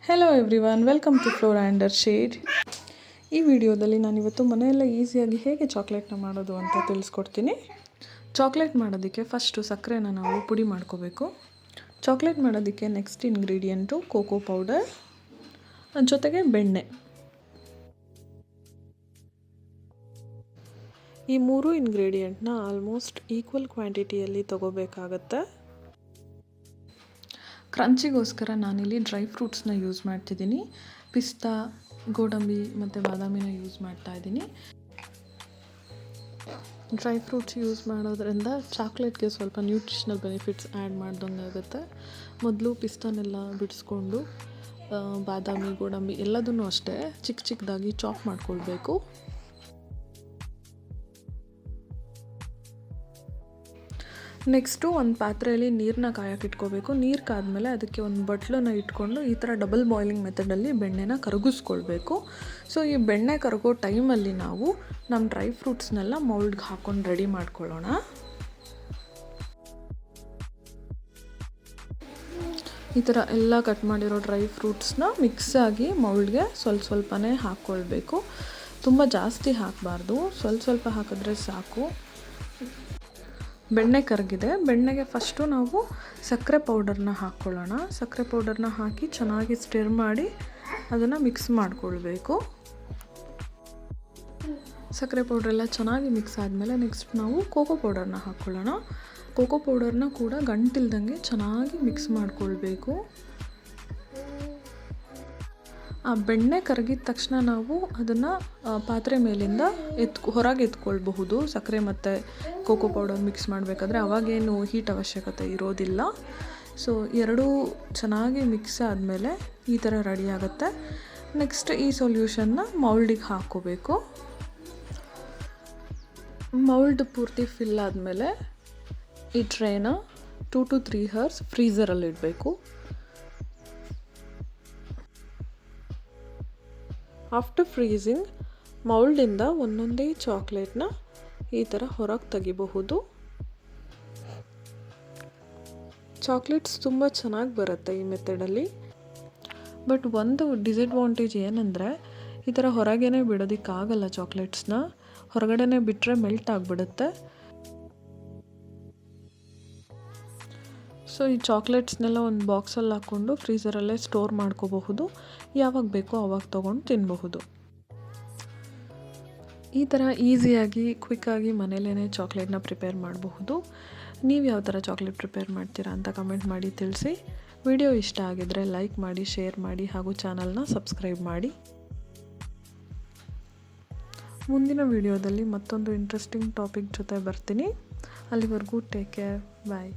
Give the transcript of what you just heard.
Hello everyone, welcome to Flora and Shade. ಈ ವಿಡಿಯೋದಲ್ಲಿ ನಾನಿವತ್ತು ಮನೆಯಲ್ಲೇ ಈಸಿಯಾಗಿ ಹೇಗೆ ಚಾಕ್ಲೇಟ್ನ ಮಾಡೋದು ಅಂತ ತಿಳಿಸ್ಕೊಡ್ತೀನಿ. ಚಾಕ್ಲೇಟ್ ಮಾಡೋದಕ್ಕೆ ಫಸ್ಟು ಸಕ್ಕರೆನ ನಾವು ಪುಡಿ ಮಾಡ್ಕೋಬೇಕು. ಚಾಕ್ಲೇಟ್ ಮಾಡೋದಕ್ಕೆ ನೆಕ್ಸ್ಟ್ ಇಂಗ್ರೀಡಿಯೆಂಟು ಕೋಕೋ ಪೌಡರ್ ಜೊತೆಗೆ ಬೆಣ್ಣೆ. ಈ ಮೂರು ಇಂಗ್ರೀಡಿಯೆಂಟ್ನ ಆಲ್ಮೋಸ್ಟ್ ಈಕ್ವಲ್ ಕ್ವಾಂಟಿಟಿಯಲ್ಲಿ ತೊಗೋಬೇಕಾಗತ್ತೆ. ಕ್ರಂಚಿಗೋಸ್ಕರ ನಾನಿಲ್ಲಿ ಡ್ರೈ ಫ್ರೂಟ್ಸ್ನ ಯೂಸ್ ಮಾಡ್ತಿದ್ದೀನಿ. ಪಿಸ್ತಾ, ಗೋಡಂಬಿ ಮತ್ತು ಬಾದಾಮಿನ ಯೂಸ್ ಮಾಡ್ತಾಯಿದ್ದೀನಿ. ಡ್ರೈ ಫ್ರೂಟ್ಸ್ ಯೂಸ್ ಮಾಡೋದ್ರಿಂದ ಚಾಕ್ಲೇಟ್ಗೆ ಸ್ವಲ್ಪ ನ್ಯೂಟ್ರಿಷನಲ್ ಬೆನಿಫಿಟ್ಸ್ ಆ್ಯಡ್ ಮಾಡ್ದಂಗೆ ಆಗುತ್ತೆ. ಮೊದಲು ಪಿಸ್ತಾನೆಲ್ಲ ಬಿಡಿಸ್ಕೊಂಡು ಬಾದಾಮಿ, ಗೋಡಂಬಿ ಎಲ್ಲದನ್ನೂ ಅಷ್ಟೇ ಚಿಕ್ಕ ಚಿಕ್ಕದಾಗಿ ಚಾಪ್ ಮಾಡ್ಕೊಳ್ಬೇಕು. ನೆಕ್ಸ್ಟು ಒಂದು ಪಾತ್ರೆಯಲ್ಲಿ ನೀರನ್ನ ಕಾಯಕ್ಕೆ ಇಟ್ಕೋಬೇಕು. ನೀರು ಕಾದ್ಮೇಲೆ ಅದಕ್ಕೆ ಒಂದು ಬಟ್ಲನ್ನ ಇಟ್ಕೊಂಡು ಈ ಥರ ಡಬಲ್ ಬಾಯ್ಲಿಂಗ್ ಮೆಥಡಲ್ಲಿ ಬೆಣ್ಣೆನ ಕರಗಿಸ್ಕೊಳ್ಬೇಕು. ಸೊ ಈ ಬೆಣ್ಣೆ ಕರಗೋ ಟೈಮಲ್ಲಿ ನಾವು ನಮ್ಮ ಡ್ರೈ ಫ್ರೂಟ್ಸ್ನೆಲ್ಲ ಮೌಲ್ಡ್ಗೆ ಹಾಕ್ಕೊಂಡು ರೆಡಿ ಮಾಡ್ಕೊಳ್ಳೋಣ. ಈ ಥರ ಎಲ್ಲ ಕಟ್ ಮಾಡಿರೋ ಡ್ರೈ ಫ್ರೂಟ್ಸ್ನ ಮಿಕ್ಸಾಗಿ ಮೌಲ್ಡ್ಗೆ ಸ್ವಲ್ಪನೇ ಹಾಕ್ಕೊಳ್ಬೇಕು. ತುಂಬ ಜಾಸ್ತಿ ಹಾಕಬಾರ್ದು, ಸ್ವಲ್ಪ ಹಾಕಿದ್ರೆ ಸಾಕು. ಬೆಣ್ಣೆ ಕರಗಿದೆ. ಬೆಣ್ಣೆಗೆ ಫಸ್ಟು ನಾವು ಸಕ್ಕರೆ ಪೌಡರ್ನ ಹಾಕ್ಕೊಳ್ಳೋಣ. ಸಕ್ಕರೆ ಪೌಡರ್ನ ಹಾಕಿ ಚೆನ್ನಾಗಿ ಸ್ಟಿರ್ ಮಾಡಿ ಅದನ್ನು ಮಿಕ್ಸ್ ಮಾಡಿಕೊಳ್ಬೇಕು. ಸಕ್ಕರೆ ಪೌಡ್ರೆಲ್ಲ ಚೆನ್ನಾಗಿ ಮಿಕ್ಸ್ ಆದಮೇಲೆ ನೆಕ್ಸ್ಟ್ ನಾವು ಕೋಕೋ ಪೌಡರ್ನ ಹಾಕ್ಕೊಳ್ಳೋಣ. ಕೋಕೋ ಪೌಡರ್ನ ಕೂಡ ಗಂಟಿಲ್ದಂಗೆ ಚೆನ್ನಾಗಿ ಮಿಕ್ಸ್ ಮಾಡಿಕೊಳ್ಬೇಕು. ಆ ಬೆಣ್ಣೆ ಕರಗಿದ ತಕ್ಷಣ ನಾವು ಅದನ್ನು ಪಾತ್ರೆ ಮೇಲಿಂದ ಹೊರಗೆ ಎತ್ಕೊಳ್ಬಹುದು. ಸಕ್ಕರೆ ಮತ್ತು ಕೋಕೋ ಪೌಡರ್ ಮಿಕ್ಸ್ ಮಾಡಬೇಕಾದ್ರೆ ಅವಾಗೇನು ಹೀಟ್ ಅವಶ್ಯಕತೆ ಇರೋದಿಲ್ಲ. ಸೊ ಎರಡೂ ಚೆನ್ನಾಗಿ ಮಿಕ್ಸ್ ಆದಮೇಲೆ ಈ ಥರ ರೆಡಿ ಆಗುತ್ತೆ. ನೆಕ್ಸ್ಟ್ ಈ ಸೊಲ್ಯೂಷನ್ನ ಮೌಲ್ಡಿಗೆ ಹಾಕ್ಕೋಬೇಕು. ಮೌಲ್ಡ್ ಪೂರ್ತಿ ಫಿಲ್ ಆದಮೇಲೆ ಈ ಟ್ರೇನ 2 to 3 hours ಫ್ರೀಝರಲ್ಲಿ ಇಡಬೇಕು. ಆಫ್ಟರ್ ಫ್ರೀಸಿಂಗ್ ಮೌಲ್ಡಿಂದ ಒಂದೊಂದೇ ಚಾಕ್ಲೇಟ್ನ ಈ ಥರ ಹೊರಗೆ ತೆಗಿಬಹುದು. ಚಾಕ್ಲೇಟ್ಸ್ ತುಂಬ ಚೆನ್ನಾಗಿ ಬರುತ್ತೆ ಈ ಮೆಥಡಲ್ಲಿ. ಬಟ್ ಒಂದು ಡಿಸಡ್ವಾಂಟೇಜ್ ಏನಂದರೆ ಈ ಥರ ಹೊರಗೇ ಬಿಡೋದಕ್ಕಾಗಲ್ಲ. ಚಾಕ್ಲೇಟ್ಸ್ನ ಹೊರಗಡೆ ಬಿಟ್ಟರೆ ಮೆಲ್ಟ್ ಆಗಿಬಿಡುತ್ತೆ. ಸೊ ಈ ಚಾಕ್ಲೇಟ್ಸ್ನೆಲ್ಲ ಒಂದು ಬಾಕ್ಸಲ್ಲಿ ಹಾಕ್ಕೊಂಡು ಫ್ರೀಝರಲ್ಲೇ ಸ್ಟೋರ್ ಮಾಡ್ಕೋಬಹುದು. ಯಾವಾಗ ಬೇಕೋ ಆವಾಗ ತೊಗೊಂಡು ತಿನ್ನಬಹುದು. ಈ ಥರ ಈಸಿಯಾಗಿ ಕ್ವಿಕ್ಕಾಗಿ ಮನೇಲೇ ಚಾಕ್ಲೇಟ್ನ ಪ್ರಿಪೇರ್ ಮಾಡಬಹುದು. ನೀವು ಯಾವ ಥರ ಚಾಕ್ಲೇಟ್ ಪ್ರಿಪೇರ್ ಮಾಡ್ತೀರಾ ಅಂತ ಕಮೆಂಟ್ ಮಾಡಿ ತಿಳಿಸಿ. ವಿಡಿಯೋ ಇಷ್ಟ ಆಗಿದ್ದರೆ ಲೈಕ್ ಮಾಡಿ, ಶೇರ್ ಮಾಡಿ ಹಾಗೂ ಚಾನಲ್ನ ಸಬ್ಸ್ಕ್ರೈಬ್ ಮಾಡಿ. ಮುಂದಿನ ವಿಡಿಯೋದಲ್ಲಿ ಮತ್ತೊಂದು ಇಂಟ್ರೆಸ್ಟಿಂಗ್ ಟಾಪಿಕ್ ಜೊತೆ ಬರ್ತೀನಿ. ಅಲ್ಲಿವರೆಗೂ ಟೇಕ್ ಕೇರ್, ಬಾಯ್.